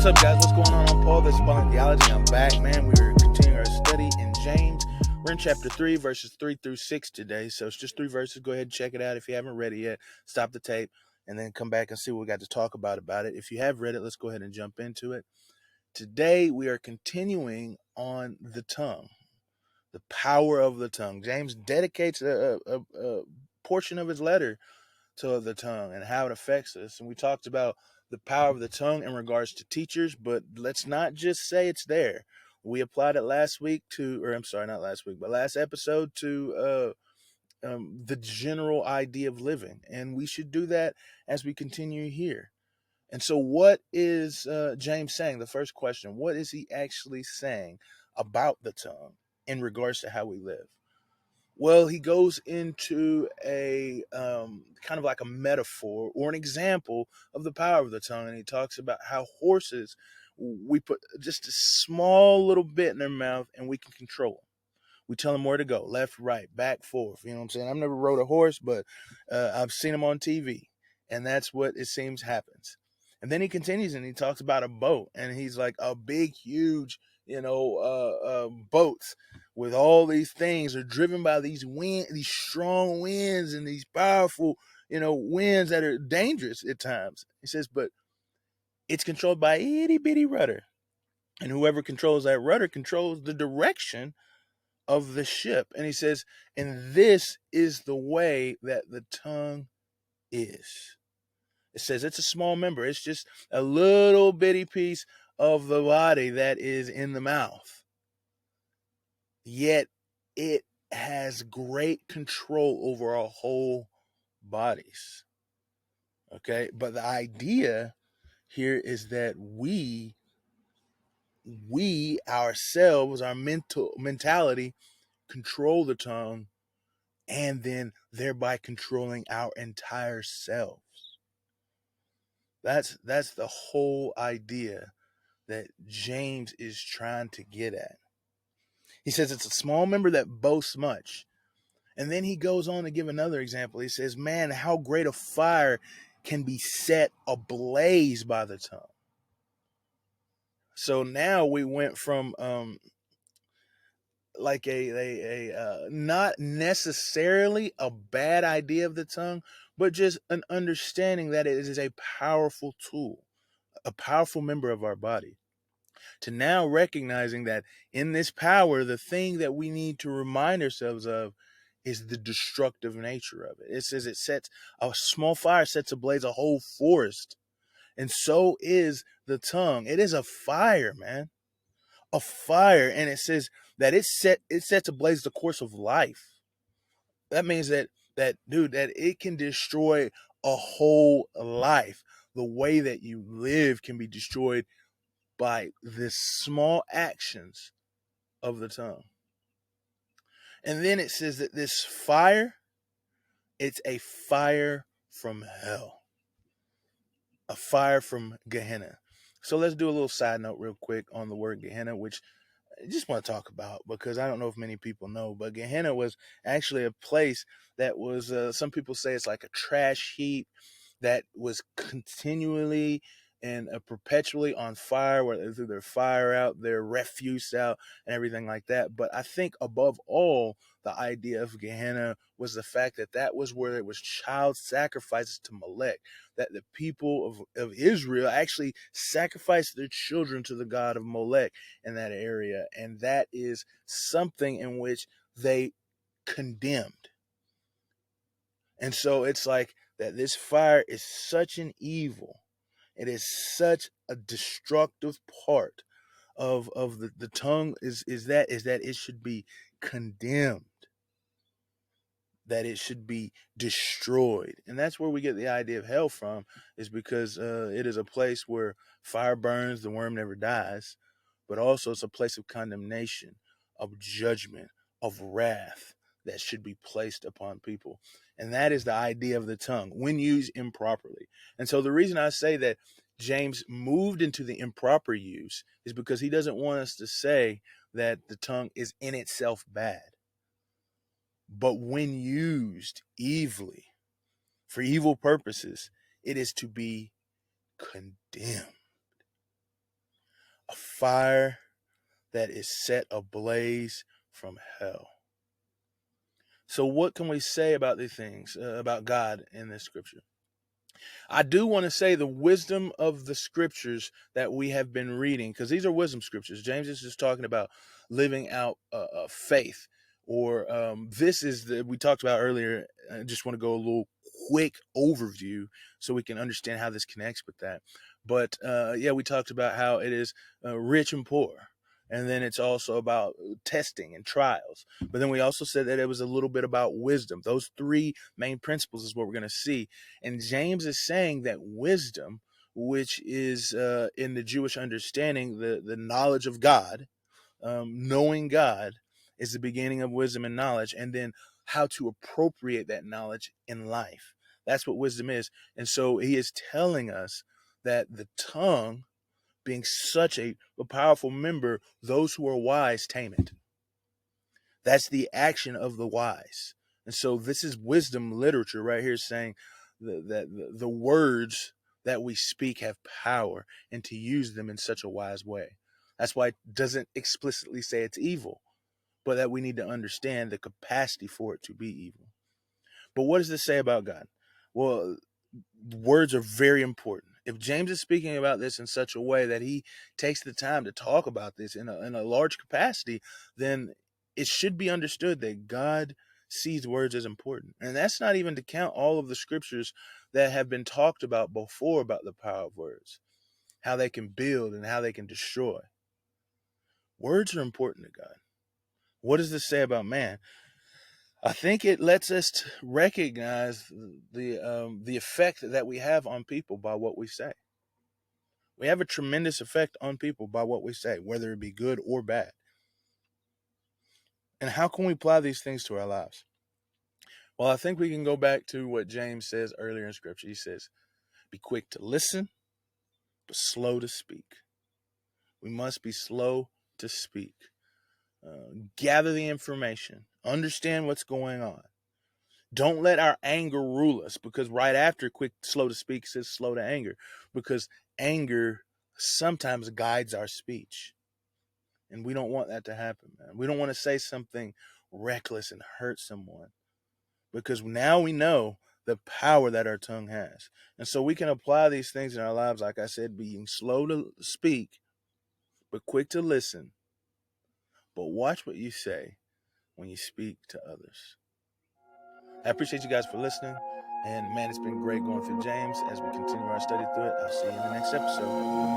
What's up, guys? What's going on? I'm Paul. This is Paul in Theology. I'm back, man. We are continuing our study in James. We're in chapter 3, verses 3 through 6 today. So it's just 3 verses. Go ahead and check it out. If you haven't read it yet, stop the tape and then come back and see what we got to talk about it. If you have read it, let's go ahead and jump into it. Today, we are continuing on the tongue, the power of the tongue. James dedicates a portion of his letter to the tongue and how it affects us. And we talked about the power of the tongue in regards to teachers, but let's not just say it's there. We applied it last episode to the general idea of living. And we should do that as we continue here. And so what is James saying? The first question, what is he actually saying about the tongue in regards to how we live? Well, he goes into a kind of like a metaphor or an example of the power of the tongue. And he talks about how horses, we put just a small little bit in their mouth and we can control them. We tell them where to go, left, right, back, forth. You know what I'm saying? I've never rode a horse, but I've seen them on TV. And that's what it seems happens. And then he continues and he talks about a boat. And he's like, a big, huge, boats with all these things are driven by these strong winds and these powerful, winds that are dangerous at times. He says, but it's controlled by a itty bitty rudder. And whoever controls that rudder controls the direction of the ship. And he says, and this is the way that the tongue is. It says it's a small member. It's just a little bitty piece of the body that is in the mouth. Yet it has great control over our whole bodies. Okay? But the idea here is that we ourselves, our mentality, control the tongue and then thereby controlling our entire selves. That's the whole idea that James is trying to get at. He says it's a small member that boasts much. And then he goes on to give another example. He says, man, how great a fire can be set ablaze by the tongue. So now we went from like a not necessarily a bad idea of the tongue, but just an understanding that it is a powerful tool, a powerful member of our body, to now recognizing that in this power, the thing that we need to remind ourselves of is the destructive nature of it. It says a small fire sets ablaze a whole forest. And so is the tongue. It is a fire, man. A fire. And it says that it sets ablaze the course of life. That means that it can destroy a whole life. The way that you live can be destroyed by the small actions of the tongue. And then it says that this fire, it's a fire from hell, a fire from Gehenna. So let's do a little side note real quick on the word Gehenna, which I just want to talk about because I don't know if many people know, but Gehenna was actually a place that was, some people say it's like a trash heap that was continually and perpetually on fire, where they threw their fire out, their refuse out, and everything like that. But I think above all, the idea of Gehenna was the fact that that was where there was child sacrifices to Molech, that the people of Israel actually sacrificed their children to the god of Molech in that area. And that is something in which they condemned. And so it's like that this fire is such an evil. It is such a destructive part of the tongue is that it should be condemned, that it should be destroyed. And that's where we get the idea of hell from, is because it is a place where fire burns, the worm never dies, but also it's a place of condemnation, of judgment, of wrath that should be placed upon people. And that is the idea of the tongue when used improperly. And so the reason I say that James moved into the improper use is because he doesn't want us to say that the tongue is in itself bad. But when used evilly, for evil purposes, it is to be condemned. a fire that is set ablaze from hell. So, what can we say about these things, about God in this scripture? I do want to say the wisdom of the scriptures that we have been reading, because these are wisdom scriptures. James is just talking about living out faith, or this is we talked about earlier. I just want to go a little quick overview so we can understand how this connects with that. But yeah, we talked about how it is rich and poor. And then it's also about testing and trials. But then we also said that it was a little bit about wisdom. Those three main principles is what we're going to see. And James is saying that wisdom, which is in the Jewish understanding, the knowledge of God, knowing God, is the beginning of wisdom and knowledge. And then how to appropriate that knowledge in life. That's what wisdom is. And so he is telling us that the tongue, being such a powerful member, those who are wise tame it. That's the action of the wise. And so this is wisdom literature right here, saying that the words that we speak have power, and to use them in such a wise way. That's why it doesn't explicitly say it's evil, but that we need to understand the capacity for it to be evil. But what does this say about God? Well, words are very important. If James is speaking about this in such a way that he takes the time to talk about this in a large capacity, then it should be understood that God sees words as important. And that's not even to count all of the scriptures that have been talked about before about the power of words, how they can build and how they can destroy. Words are important to God. What does this say about man? I think it lets us recognize the effect that we have on people by what we say. We have a tremendous effect on people by what we say, whether it be good or bad. And how can we apply these things to our lives? Well, I think we can go back to what James says earlier in Scripture. He says, be quick to listen, but slow to speak. We must be slow to speak. Gather the information, understand what's going on. Don't let our anger rule us, because right after slow to speak says slow to anger, because anger sometimes guides our speech. And we don't want that to happen, man. We don't want to say something reckless and hurt someone, because now we know the power that our tongue has. And so we can apply these things in our lives, like I said, being slow to speak, but quick to listen. But watch what you say when you speak to others. I appreciate you guys for listening. And man, it's been great going through James as we continue our study through it. I'll see you in the next episode.